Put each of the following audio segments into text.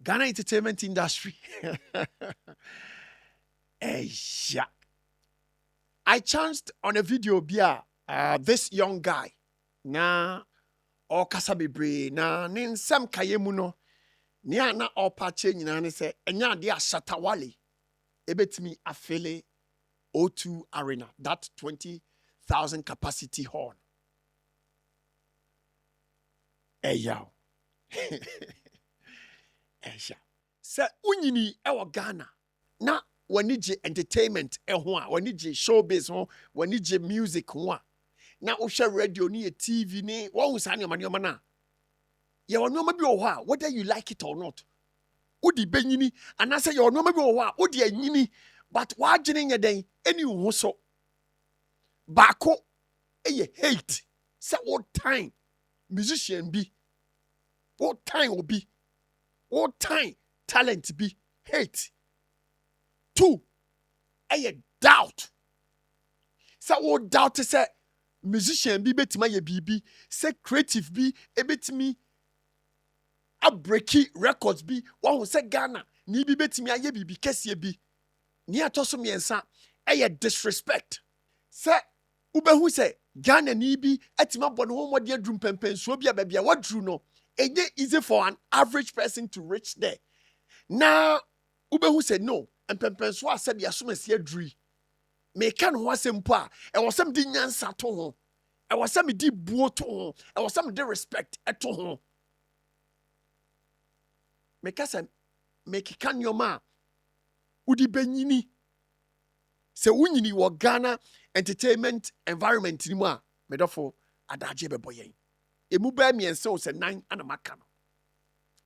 Ghana entertainment industry. Yeah. I chanced on a video bia this young guy na or kasa bebre na ne nsam kaye mu no ne ana opache nyina ne se enya de a Shattawale ebetimi afele O2 Arena, that 20,000 capacity hall. Eya. Eya. Se unyini ewa Ghana na wanije entertainment ho a wanije showbiz ho wanije music ho a na wohwe radio ni TV ni wo sa ne manoma na ye wonoma bi wo ho a whether you like it or not wodi benyini anase ye wonoma bi wo ho a wodi anyini but wagene nye den eni wo so bako eye hate say what time musician bi what time obi what time talent bi hate. Two, eye doubt. Say what doubt say musician bi betima ye bibi, say creative bi ebetimi a breaky records bi one say Ghana ni bi betimi aye bibi kese bi ni atoso miensa eye disrespect. Say ubehu say Ghana ni bi etima bɔ ne ho mɔde adrum pempensuo bi a baabi a wadru no eye easy for an average person to reach there. Now ubehu say no pempensuo a sabi asomasi aduri me kan ho asɛm po a ɛwɔ sɛm di nyansa to ho ɛwɔ sɛm di buo to ho ɛwɔ sɛm di respect ɛto ho me kasa me keka nneɔma a wodi benyini sɛ wonyini wɔ Ghana entertainment environment ni mu a medɔfo adagye bɛbɔ yɛn emu bɛɛ miɛnsa o sɛ nan ana maka no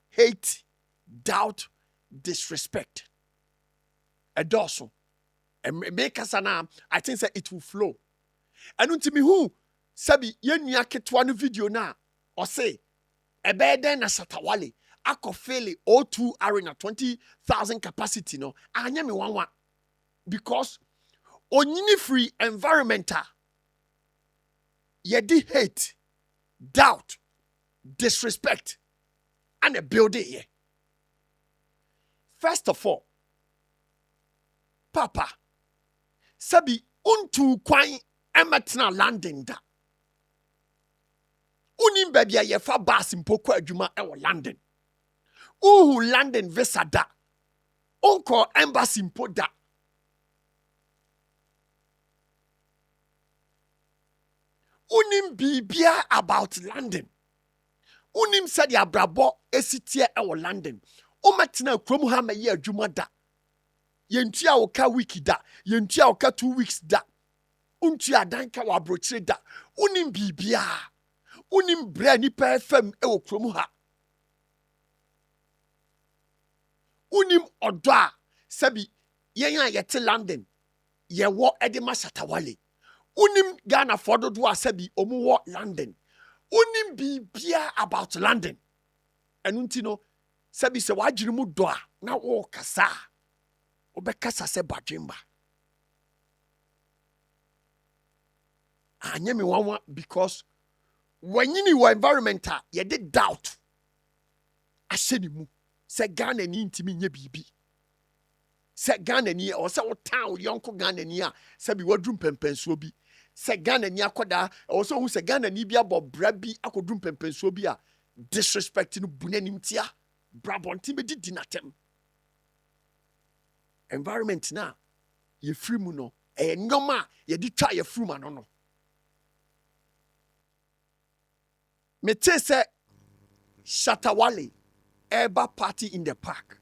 hate, doubt, disrespect ɛdɔɔso make us an I think that it will flow. And untimi who sabi yenya ketwa no video na or say ebeden na Shattawale akofele O2 Arena 20,000 capacity no anya me wanwa because onyini free environmental yedi hate, doubt, disrespect and a building here. First of all, Papa sabi untu kwan emetna landing da unim baby ye fa bus mpoko adwuma e wo London uhu London visa da unko embassy mpo da unim bibia about London unim said ya brabo esitie e wo London umetna krom ha maye adwuma da yentua woka week da yentua woka 2 weeks da untua danka wa brochire da unim bibia unim bra nipa fam e wo krom ha unim odo a sabi yen a yete London ye wo edema Shattawale unim Ghana fododo a sabi omu wo London unim bibia about London enunti no sabi se wagire mu do a na wo kasa obekasa se badwemba anya me wanwa because when you were environmental you did doubt ahyenimu se Ghana ni ntimi nye bibi se Ghana ni o se wo town yonko Ghana ni a se bi wadrum pempensuo bi se Ghana ni akoda o se hu se Ghana ni bi abobra bi akodrum pempensuo bi a disrespect no bunanim tia brabonti be di dinatem environment na ye free mu no e nyoma ye di twa ye free ma no no me te say Shattawale eba party in the park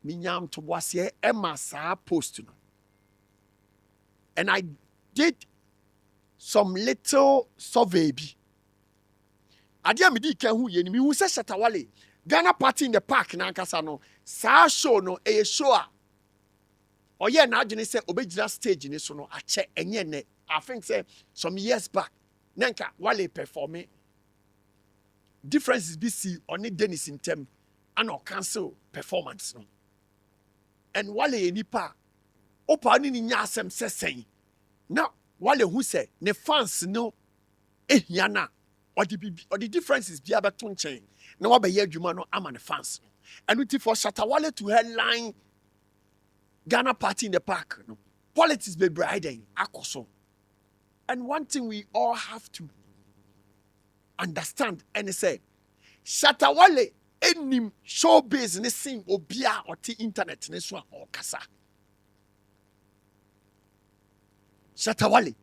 minyam to wase ema sa post no and I did some little survey bi adia me di kan hu ye ni me hu say Shattawale Ghana party in the park na nkasa no sa show no e show a oye na agene say obegira stage ni so no ache enye ne I think say some years back nanka Wale performing differences BC on it Dennis in term and or cancel performance no and Wale nipa opa ni nya asem sesen na Wale hu say ne fans no ehia na or the differences be about to change. No one be here, you man, I'm an fans. And we for Shattawale to headline Ghana party in the park. No. Politics be briding, akoso. And one thing we all have to understand and say, Shattawale enim showbiz ne sing obia or the internet ne so or kasa. Shattawale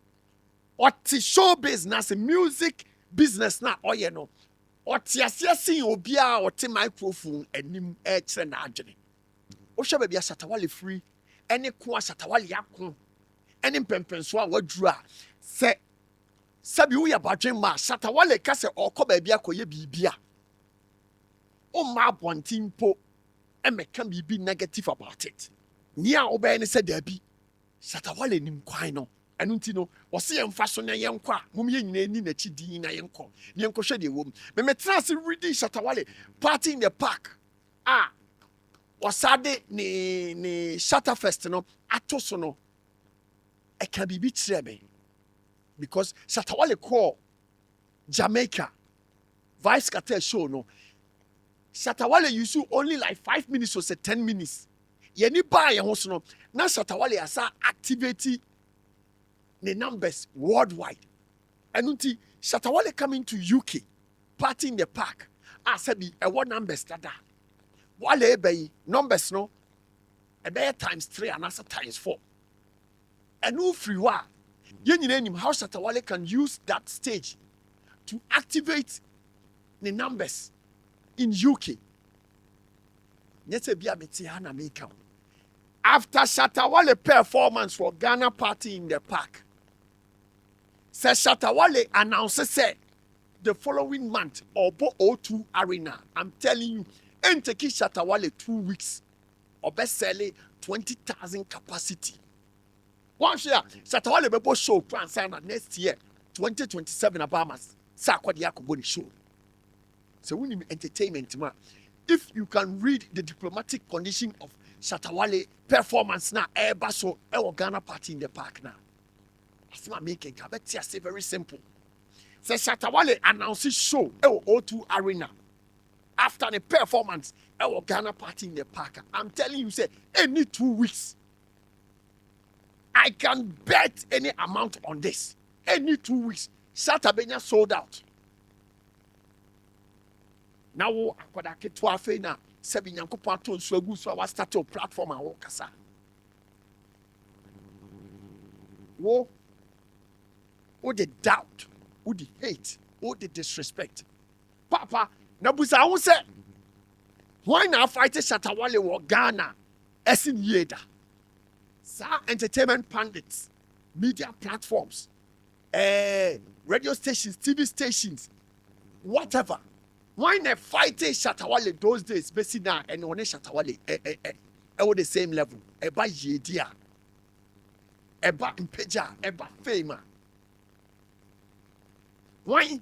or the showbiz na se music business na oye no. Or the sing obia or the microphone enim etre na adwene. O hwe bia Shattawale free ene ko Shattawale yakon ene mpempenso a wadura se sabi wo ya badwen ma Shattawale ka se okọ bia akoye bibia o ma bontin po e meka bibi negative about it nia obey ne se dabi Shattawale nim kwan no enu nti no wo se yemfa so na yenkọ a mum ye nyina ni na chi din na yenkọ hwe de wom me trans reading Shattawale party in the park wasade ni ShattaFest no atoso no e ka bibi kirebe because Shattawale call Jamaica Vice Cartel show no Shattawale use only like 5 minutes or say 10 minutes ye ni ba ye ho so no na Shattawale asa activate the numbers worldwide enunti Shattawale coming to UK party in the park sabi e what numbers tada wale be numbers no e be times 3 and also times 4 and no free wa you know how Shattawale can use that stage to activate the numbers in UK. After Shattawale performance for Ghana party in the park, says Shattawale announces the following month Obo O2 Arena. I'm telling you, and take Shattawale 2 weeks or best selling 20,000 capacity. Once year, Shattawale bebo show plan sign next year, 2027 Abamas. Sakwadi Yakoboni show. So we need entertainment, man. If you can read the diplomatic condition of Shattawale performance now, so Ghana party in the park now. That's my making. I say very simple. Say Shattawale announces show O2 Arena after the performance Ghana party in the park. I'm telling you, say any 2 weeks. I can bet any amount on this. Any 2 weeks, Shatta sold out. Now, I could 12 na 7 yanko pato so agu so I start a platform and kasa. Wo the doubt, wo the hate, wo the disrespect. Papa, na busa won say why na fight Shattawale wo Ghana esin yeda. Entertainment pundits, media platforms, radio stations, TV stations, whatever. Why not fight Shattawale those days? Basically now, and on Shattawale, at the same level. Eba yedia, eba impeja, eba fame. Why?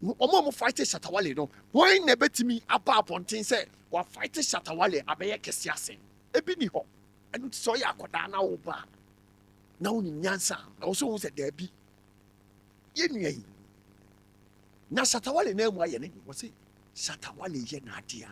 Omo fight Shattawale no. Why never to me up on things say, wa fight Shattawale abeye kesiase. Ebi ni ho. And so ya kodana oba. Na uni nyansa. Also who said there be. Yenye. Na Shattawale na mu aye ne. Wo say Shattawale ye na dia.